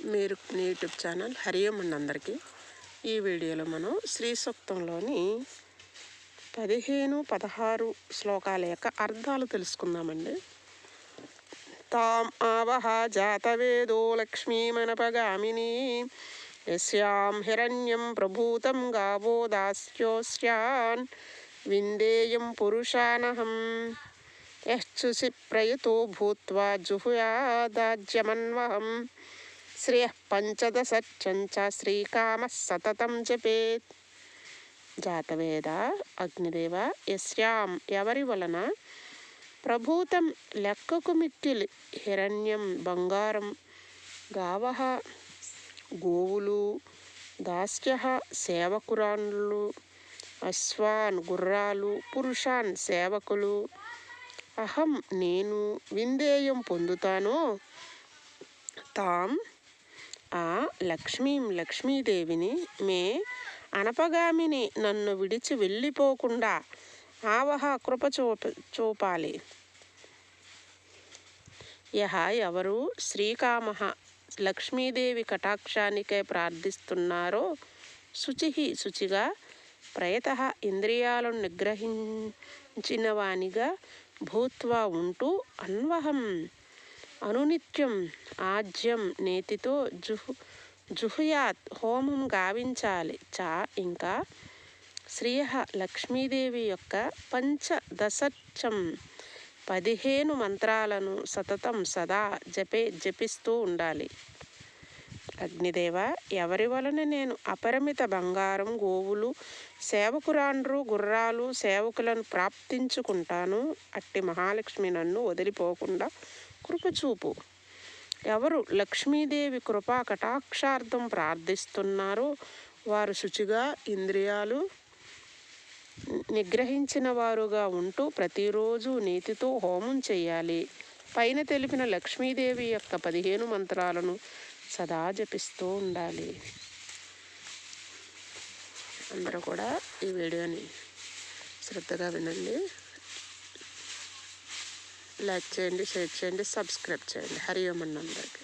మీరు YouTube channel Hari ఓం అండి అందరికీ. ఈ వీడియోలో మనం శ్రీ సూక్తంలోని 15, 16 శ్లోకాల యొక్క అర్థాలు తెలుసుకుందామండి. తాం ఆవహ జాతవేదో లక్ష్మీమనపగామిని యస్యాం హిరణ్యం ప్రభూతం గావో దాస్యోస్యాన్ విందేయం పురుషానహం యశ్చుసి ప్రయతో భూత్వా జుహుయాదాజ్యమన్వహం శ్రేయః పంచదశచ్చంచ శ్రీకామः సతతం జపేత్. జాతవేద అగ్నిదేవ యస్యాం ఎవరి వలన ప్రభూతం లెక్కకు మిక్కిలి హిరణ్యం బంగారం గావః గోవులు దాస్యః సేవకురాండ్లు అశ్వాన్ గుర్రాలు పురుషాన్ సేవకులు అహం నేను విందేయం పొందుతానో తాం ఆ లక్ష్మీదేవిని మే అనపగామిని నన్ను విడిచి వెళ్ళిపోకుండా ఆవహ కృప చూపాలి. యహ ఎవరు శ్రీకామ లక్ష్మీదేవి కటాక్షానికై ప్రార్థిస్తున్నారో శుచిగా ప్రయత ఇంద్రియాలను నిగ్రహించిన వానిగా భూత్వా ఉంటూ అన్వహం అనునిత్యం ఆజ్యం నేతితో జుహుయాత్ హోమం గావించాలి. ఇంకా శ్రీయ లక్ష్మీదేవి యొక్క పంచదశచ్చం 15 మంత్రాలను సతతం సదా జపిస్తూ ఉండాలి. అగ్నిదేవ ఎవరి వలన నేను అపరిమిత బంగారం గోవులు సేవకురాండ్రు గుర్రాలు సేవకులను ప్రాప్తించుకుంటాను అట్టి మహాలక్ష్మి నన్ను వదిలిపోకుండా కృపచూపు. ఎవరు లక్ష్మీదేవి కృపా కటాక్షార్థం ప్రార్థిస్తున్నారో వారు శుచిగా ఇంద్రియాలు నిగ్రహించిన వారుగా ఉంటూ ప్రతిరోజు నీతితో హోమం చేయాలి. పైన తెలిపిన లక్ష్మీదేవి యొక్క 15 మంత్రాలను సదా జపిస్తూ ఉండాలి. అందరూ కూడా ఈ వీడియోని శ్రద్ధగా వినండి. లైక్ చేయండి, షేర్ చేయండి, సబ్స్క్రైబ్ చేయండి. హరి ఓం అన్న అందరికీ.